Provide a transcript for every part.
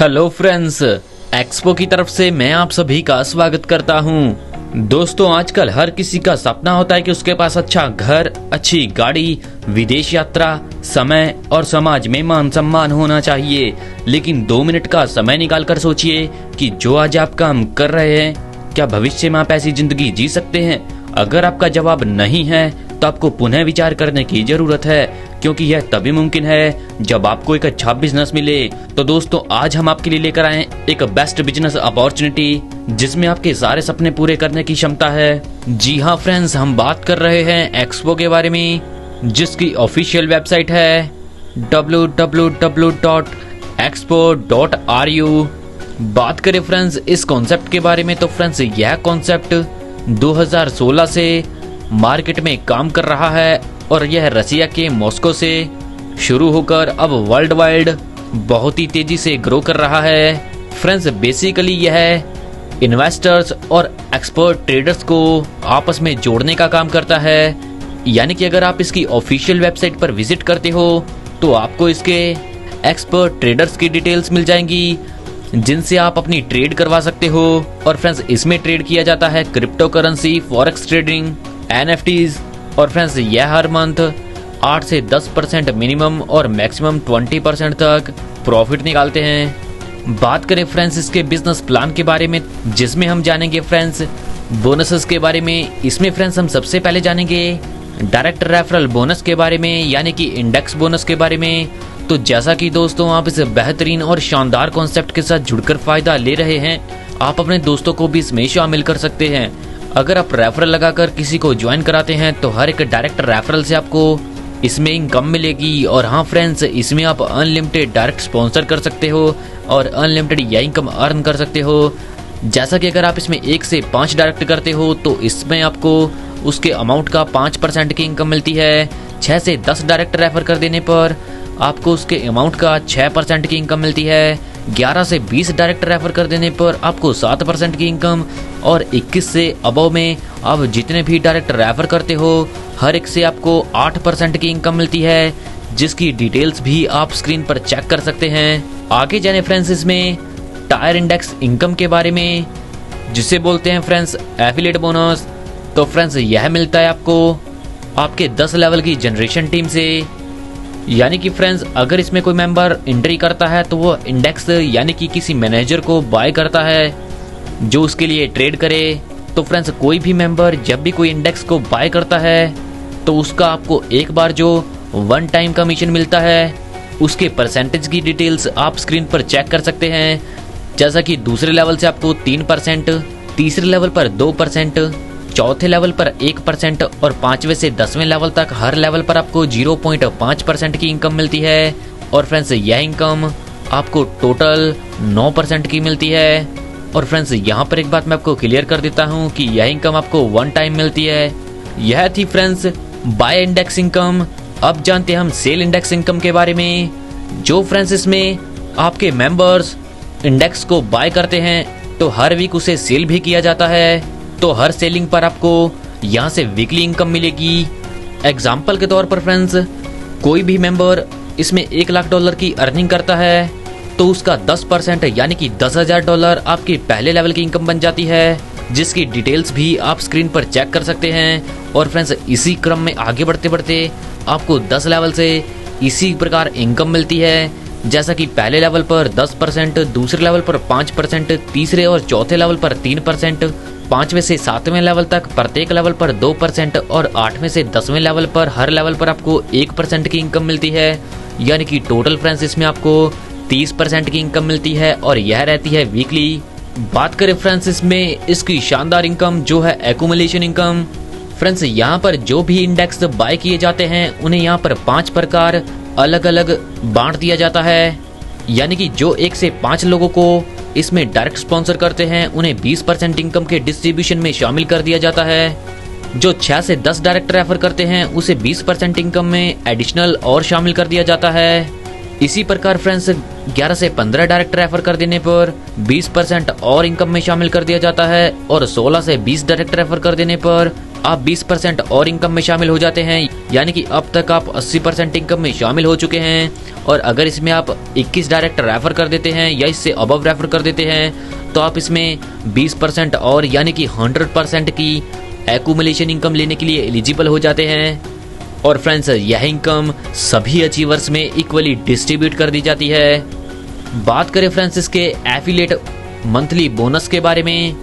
Hello friends, expo की तरफ से मैं आप सभी का स्वागत करता हूं। दोस्तों, आजकल हर किसी का सपना होता है कि उसके पास अच्छा घर, अच्छी गाड़ी, विदेश यात्रा, समय और समाज में मान सम्मान होना चाहिए। लेकिन 2 मिनट का समय निकाल कर सोचिए कि जो आज आप काम कर रहे हैं, क्या भविष्य में आप ऐसी जिंदगी जी सकते हैं? अगर आपका जवाब नहीं है तो आपको पुनः विचार करने की जरूरत है, क्योंकि यह तभी मुमकिन है जब आपको एक अच्छा बिजनेस मिले। तो दोस्तों, आज हम आपके लिए लेकर आए एक बेस्ट बिजनेस अपॉर्चुनिटी जिसमें आपके सारे सपने पूरे करने की क्षमता है। जी हाँ फ्रेंड्स, हम बात कर रहे हैं एक्सपो के बारे में, जिसकी ऑफिशियल वेबसाइट है www.expo.ru। बात करें फ्रेंड्स इस कॉन्सेप्ट के बारे में, तो फ्रेंड्स यह कॉन्सेप्ट 2016 से मार्केट में काम कर रहा है और यह रसिया के मॉस्को से शुरू होकर अब वर्ल्ड वाइड बहुत ही तेजी से ग्रो कर रहा है। फ्रेंड्स, बेसिकली यह इन्वेस्टर्स और एक्सपर्ट ट्रेडर्स को आपस में जोड़ने का काम करता है। यानी कि अगर आप इसकी ऑफिशियल वेबसाइट पर विजिट करते हो तो आपको इसके एक्सपर्ट ट्रेडर्स की डिटेल्स मिल जाएंगी, जिनसे आप अपनी ट्रेड करवा सकते हो। और फ्रेंड्स, इसमें ट्रेड किया जाता है crypto currency, forex trading, NFTs. और फ्रेंड्स, यह हर मंथ 8 से 10% मिनिमम और मैक्सिमम 20% तक प्रॉफिट निकालते हैं। बात करें फ्रेंड्स इसके बिजनेस प्लान के बारे में, जिसमें हम जानेंगे फ्रेंड्स बोनसेस के बारे में। इसमें फ्रेंड्स हम सबसे पहले जानेंगे डायरेक्ट रेफरल बोनस के बारे में, यानी कि इंडेक्स बोनस के बारे में। तो जैसा कि दोस्तों आप इस बेहतरीन और शानदार कॉन्सेप्ट के साथ जुड़कर फायदा ले रहे हैं, आप अपने दोस्तों को भी इसमें शामिल कर सकते हैं। अगर आप रेफरल लगाकर किसी को ज्वाइन कराते हैं तो हर एक डायरेक्ट रेफरल से आपको इसमें इनकम मिलेगी। और हाँ फ्रेंड्स, इसमें आप अनलिमिटेड डायरेक्ट स्पॉन्सर कर सकते हो और अनलिमिटेड यह इनकम अर्न कर सकते हो। जैसा कि अगर आप इसमें 1 से 5 डायरेक्ट करते हो तो इसमें आपको उसके अमाउंट का 5% की इनकम मिलती है। 6 से 10 डायरेक्ट रेफर कर देने पर आपको उसके अमाउंट का 6% की इनकम मिलती है। 11 से 20 डायरेक्ट रेफर कर देने पर आपको 7% की इनकम। और 21 से अबव में आप जितने भी डायरेक्ट रेफर करते हो हर एक से आपको 8% की इनकम मिलती है, जिसकी डिटेल्स भी आप स्क्रीन पर चेक कर सकते हैं। आगे जाने फ्रेंड्स इसमें टायर इंडेक्स इनकम के बारे में, जिसे बोलते हैं फ्रेंड्स एफिलिएट बोनस। तो फ्रेंड्स यह मिलता है आपको आपके 10 लेवल की जनरेशन टीम से। यानी कि फ्रेंड्स अगर इसमें कोई मेंबर एंट्री करता है तो वो इंडेक्स यानी कि किसी मैनेजर को बाय करता है जो उसके लिए ट्रेड करे। तो फ्रेंड्स कोई भी मेंबर जब भी कोई इंडेक्स को बाय करता है तो उसका आपको एक बार जो 1 टाइम कमीशन मिलता है उसके परसेंटेज की डिटेल्स आप स्क्रीन पर चेक कर सकते हैं। जैसा कि दूसरे लेवल से आपको 3%, तीसरे लेवल पर 2%, चौथे लेवल पर 1% और 5वें से 10वें लेवल तक हर लेवल पर आपको 0.5% की इनकम मिलती है। और फ्रेंड्स यह इनकम आपको टोटल 9% की मिलती है। और फ्रेंड्स यहाँ पर एक बात मैं आपको क्लियर कर देता हूँ कि यह इनकम आपको 1 टाइम मिलती है। यह थी फ्रेंड्स बाय इंडेक्स इनकम। अब जानते हैं हम सेल इंडेक्स इनकम के बारे में। जो फ्रेंड्स इसमें आपके मेंबर्स इंडेक्स को बाय करते हैं तो हर वीक उसे सेल भी किया जाता है। तो हर सेलिंग पर आपको यहाँ से वीकली इनकम मिलेगी। एग्जाम्पल के तौर पर फ्रेंड्स कोई भी मेंबर इसमें $1,00,000 की अर्निंग करता है तो उसका 10% यानी कि $10,000 आपके पहले लेवल की इनकम बन जाती है, जिसकी डिटेल्स भी आप स्क्रीन पर चेक कर सकते हैं। और फ्रेंड्स इसी क्रम में आगे बढ़ते बढ़ते आपको 10 लेवल से इसी प्रकार इनकम मिलती है। जैसा कि पहले लेवल पर 10%, दूसरे लेवल पर 5%, तीसरे और चौथे लेवल पर 3%, 5वें से 7वें लेवल तक प्रत्येक लेवल पर 2% और 8वें से 10वें लेवल पर हर लेवल पर आपको 1% की इनकम मिलती है। यानी कि टोटल फ्रेंड्स इसमें आपको 30% की इनकम मिलती है और यह रहती है वीकली। बात करें फ्रेंड्स इसमें इसकी शानदार इनकम जो है एक्यूमुलेशन इनकम। फ्रेंड्स यहाँ पर जो भी इंडेक्स बाय किए जाते हैं उन्हें यहाँ पर 5 प्रकार अलग अलग बांट दिया जाता है। यानी कि जो 1 से 5 लोगों को इसमें डायरेक्ट स्पॉन्सर करते हैं उन्हें 20% इनकम के डिस्ट्रीब्यूशन में शामिल कर दिया जाता है। जो 6 से 10 डायरेक्ट रेफर करते हैं उसे 20% इनकम में एडिशनल और शामिल कर दिया जाता है। इसी प्रकार फ्रेंड्स 11 से 15 डायरेक्ट रेफर कर देने पर 20% और इनकम में शामिल कर दिया जाता है। और 16 से 20 डायरेक्ट रेफर कर देने पर आप 20% और इनकम में शामिल हो जाते हैं, यानी कि अब तक आप 80% इनकम में शामिल हो चुके हैं। और अगर इसमें आप 21 डायरेक्ट रेफर कर देते हैं या इससे अबव रेफर कर देते हैं तो आप इसमें 20% और यानी कि 100% की एक्यूमुलेशन इनकम लेने के लिए एलिजिबल हो जाते हैं। और फ्रेंड्स, यह इनकम सभी अचीवर्स में इक्वली डिस्ट्रीब्यूट कर दी जाती है। बात करें फ्रेंड्स इसके एफिलिएट मंथली बोनस के बारे में,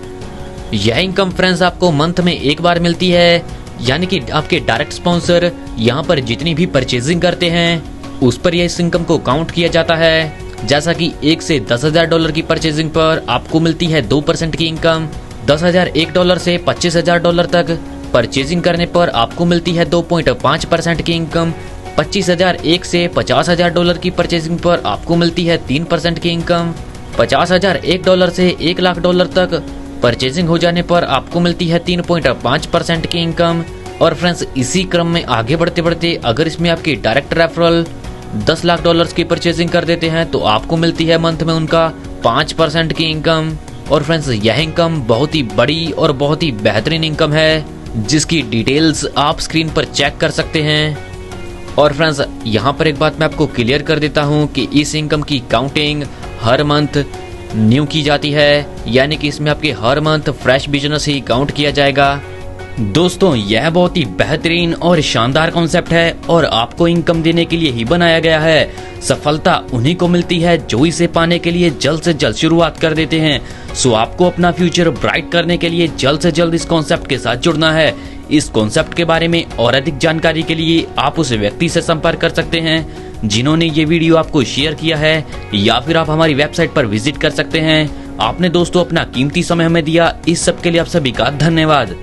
यह इनकम फ्रेंड्स आपको मंथ में एक बार मिलती है, यानी कि आपके डायरेक्ट स्पॉन्सर यहाँ पर जितनी भी परचेजिंग करते हैं उस पर यह इस इनकम को काउंट किया जाता है। जैसा कि 1 से $10,000 की परचेजिंग पर आपको मिलती है 2% की इनकम, $10,001 से $25,000 तक परचेजिंग करने पर आपको मिलती है 2.5% की इनकम, $25,001 से $50,000 की परचेजिंग पर आपको मिलती है 3% की इनकम, $50,001 से $1,00,000 तक परचेजिंग हो जाने पर आपको मिलती है 3.5% की इनकम। और फ्रेंड्स, इसी क्रम में आगे बढ़ते बढ़ते अगर इसमें आपकी डायरेक्ट रेफरल $10 लाख की परचेजिंग कर देते हैं तो आपको मिलती है मंथ में उनका 5% की इनकम। और फ्रेंड्स, यह इनकम बहुत ही बड़ी और बहुत ही बेहतरीन इनकम है जिसकी डिटेल्स आप स्क्रीन पर चेक कर सकते हैं। और फ्रेंड्स, यहाँ पर एक बात मैं आपको क्लियर कर देता हूँ कि इस इनकम की काउंटिंग हर मंथ न्यू की जाती है, यानी कि इसमें आपके हर मंथ फ्रेश बिजनेस ही काउंट किया जाएगा। दोस्तों, यह बहुत ही बेहतरीन और शानदार कॉन्सेप्ट है और आपको इनकम देने के लिए ही बनाया गया है। सफलता उन्हीं को मिलती है जो इसे पाने के लिए जल्द से जल्द शुरुआत कर देते हैं। सो आपको अपना फ्यूचर ब्राइट करने के लिए जल्द से जल्द इस कॉन्सेप्ट के साथ जुड़ना है। इस कॉन्सेप्ट के बारे में और अधिक जानकारी के लिए आप उस व्यक्ति से संपर्क कर सकते हैं जिन्होंने ये वीडियो आपको शेयर किया है, या फिर आप हमारी वेबसाइट पर विजिट कर सकते हैं। आपने दोस्तों अपना कीमती समय हमें दिया, इस सब के लिए आप सभी का धन्यवाद।